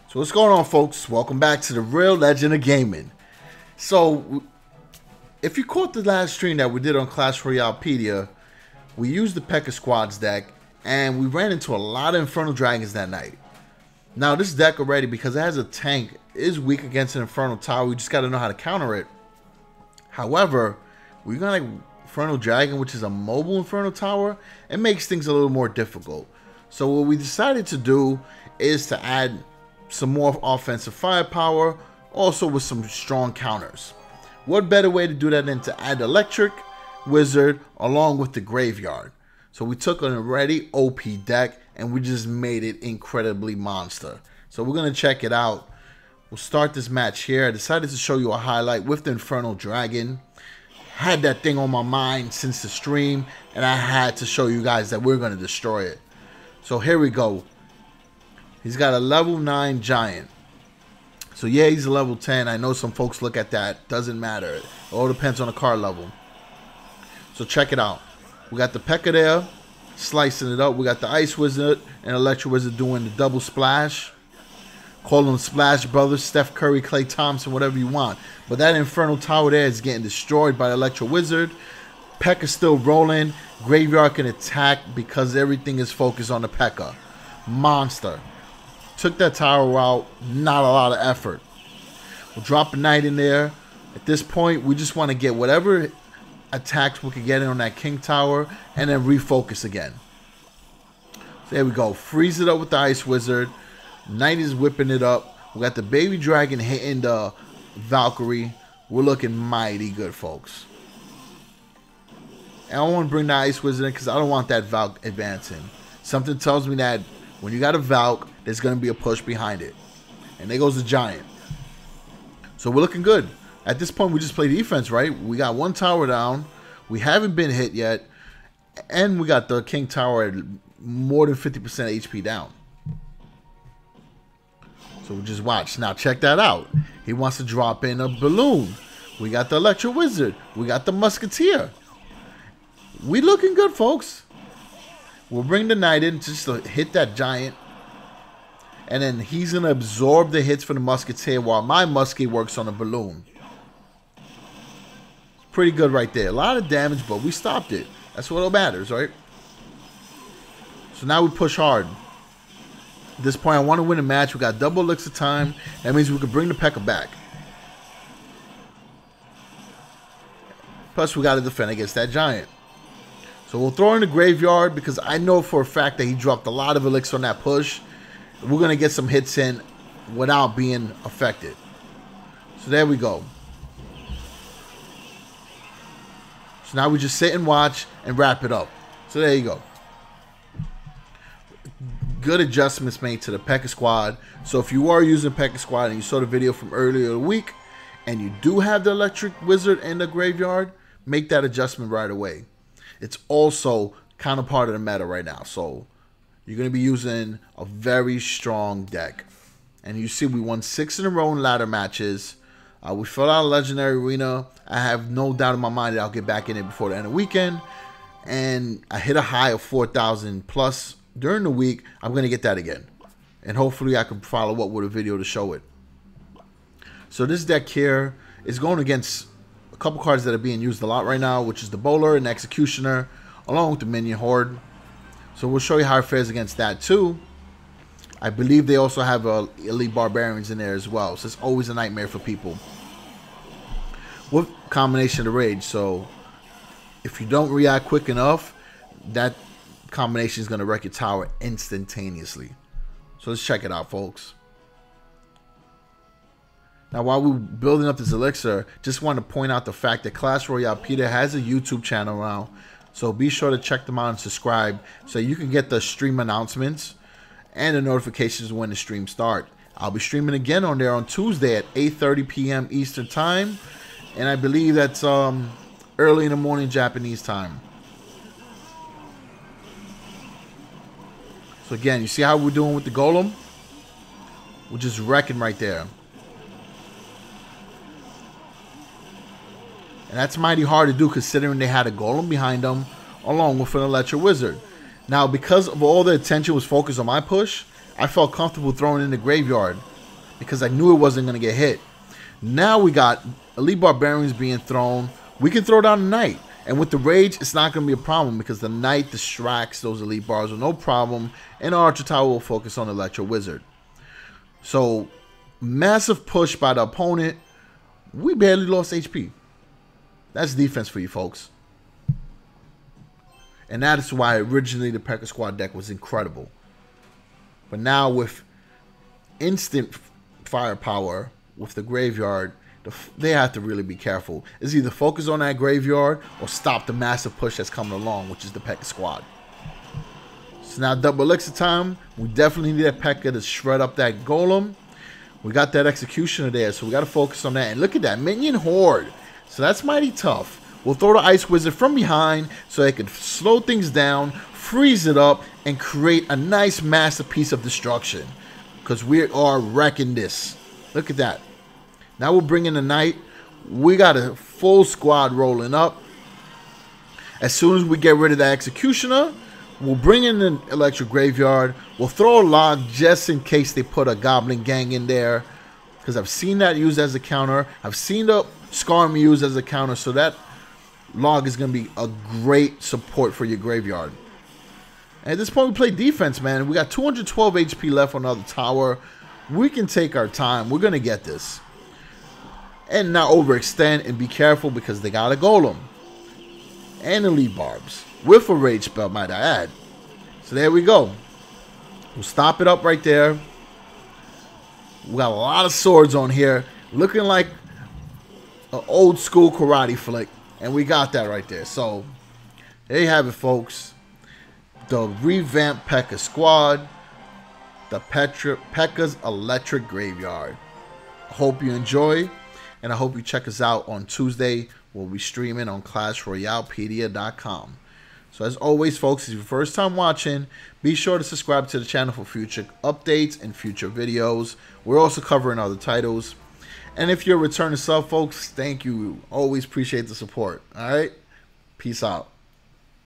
So what's going on, folks? Welcome back to the real legend of gaming. So if you caught the last stream that we did on Clash Royalepedia, we used the Pekka squads deck and we ran into a lot of Infernal Dragons that night. Now this deck already, because it has a tank, is weak against an Infernal Tower. We just got to know how to counter it. However, we're going to Infernal Dragon, which is a mobile Infernal Tower. It makes things a little more difficult. So what we decided to do is to add some more offensive firepower, also with some strong counters. What better way to do that than to add the Electric Wizard along with the Graveyard? So we took an already OP deck and we just made it incredibly monster. So we're going to check it out. We'll start this match here. I decided to show you a highlight with the Infernal Dragon. Had that thing on my mind since the stream, and I had to show you guys that we're going to destroy it. So here we go. He's got a level 9 giant. So yeah, he's a level 10. I know some folks look at that. Doesn't matter. It all depends on the card level. So check it out. We got the Pekka there, slicing it up. We got the Ice Wizard and Electro Wizard doing the double splash. Call them Splash Brothers, Steph Curry, Klay Thompson, whatever you want. But that Infernal Tower there is getting destroyed by the Electro Wizard. Pekka's still rolling. Graveyard can attack because everything is focused on the Pekka. Monster. Took that tower out. Not a lot of effort. We'll drop a knight in there. At this point, we just want to get whatever attacks we can get in on that King Tower and then refocus again. So there we go. Freeze it up with the Ice Wizard. Knight is whipping it up. We got the Baby Dragon hitting the Valkyrie. We're looking mighty good, folks. And I want to bring the Ice Wizard in because I don't want that Valk advancing. Something tells me that when you got a Valk, there's going to be a push behind it. And there goes the Giant. So we're looking good. At this point, we just play defense, right? We got one tower down. We haven't been hit yet. And we got the King Tower at more than 50% HP down. So we just watch. Now check that out. He wants to drop in a balloon. We got the Electro Wizard. We got the Musketeer. We looking good, folks. We'll bring the Knight in just to hit that Giant. And then he's going to absorb the hits for the Musketeer while my Musket works on a balloon. It's pretty good right there. A lot of damage, but we stopped it. That's what matters, right? So now we push hard. At this point, I want to win a match. We got double elixir time. That means we can bring the Pekka back. Plus, we got to defend against that Giant. So we'll throw in the Graveyard because I know for a fact that he dropped a lot of elixir on that push. We're going to get some hits in without being affected. So there we go. So now we just sit and watch and wrap it up. So there you go. Good adjustments made to the Pekka squad. So if you are using Pekka squad and you saw the video from earlier in the week and you do have the Electric Wizard in the Graveyard, make that adjustment right away. It's also kind of part of the meta right now. So you're going to be using a very strong deck. And you see we won 6 in a row in ladder matches. We filled out a Legendary Arena. I have no doubt in my mind that I'll get back in it before the end of the weekend. And I hit a high of 4,000 plus during the week. I'm going to get that again. And hopefully I can follow up with a video to show it. So this deck here is going against a couple cards that are being used a lot right now, which is the Bowler and the Executioner, along with the Minion Horde. So we'll show you how it fares against that too. I believe they also have Elite Barbarians in there as well. So it's always a nightmare for people. With combination of Rage. So if you don't react quick enough, that combination is going to wreck your tower instantaneously. So let's check it out, folks. Now, while we're building up this elixir, just want to point out the fact that Clash Royalepedia has a YouTube channel now. So be sure to check them out and subscribe so you can get the stream announcements and the notifications when the streams start. I'll be streaming again on there on Tuesday at 8:30 p.m. Eastern Time. And I believe that's early in the morning Japanese time. So again, you see how we're doing with the Golem? We're just wrecking right there. And that's mighty hard to do considering they had a Golem behind them along with an Electro Wizard. Now, because of all the attention was focused on my push, I felt comfortable throwing in the Graveyard because I knew it wasn't going to get hit. Now we got Elite Barbarians being thrown. We can throw down the Knight. And with the Rage, it's not going to be a problem because the Knight distracts those Elite Bars with no problem. And our Archer Tower will focus on Electro Wizard. So, massive push by the opponent. We barely lost HP. That's defense for you folks. And that is why originally the Pekka Squad deck was incredible. But now with instant firepower with the graveyard, they have to really be careful. It's either focus on that graveyard or stop the massive push that's coming along, which is the Pekka Squad. So now double elixir time. We definitely need that Pekka to shred up that golem. We got that executioner there, so we got to focus on that. And look at that minion horde. So that's mighty tough. We'll throw the Ice Wizard from behind so they can slow things down, freeze it up, and create a nice masterpiece of destruction. Because we are wrecking this. Look at that. Now we'll bring in the Knight. We got a full squad rolling up. As soon as we get rid of the Executioner, we'll bring in the Electric Graveyard. We'll throw a log just in case they put a Goblin Gang in there. Because I've seen that used as a counter. I've seen the Skarm used as a counter. So that log is going to be a great support for your graveyard. And at this point, we play defense, man. We got 212 HP left on another tower. We can take our time. We're going to get this. And not overextend and be careful because they got a Golem. And Elite Barbs. With a Rage spell, might I add. So there we go. We'll stop it up right there. We got a lot of swords on here. Looking like an old school karate flick. And we got that right there. So, there you have it, folks. The revamped Pekka Squad. The Pekka's Electric Graveyard. Hope you enjoy. And I hope you check us out on Tuesday. We'll be streaming on ClashRoyalepedia.com. So as always, folks, if it's your first time watching, be sure to subscribe to the channel for future updates and future videos. We're also covering other titles. And if you're a returning sub, folks, thank you. Always appreciate the support. All right? Peace out.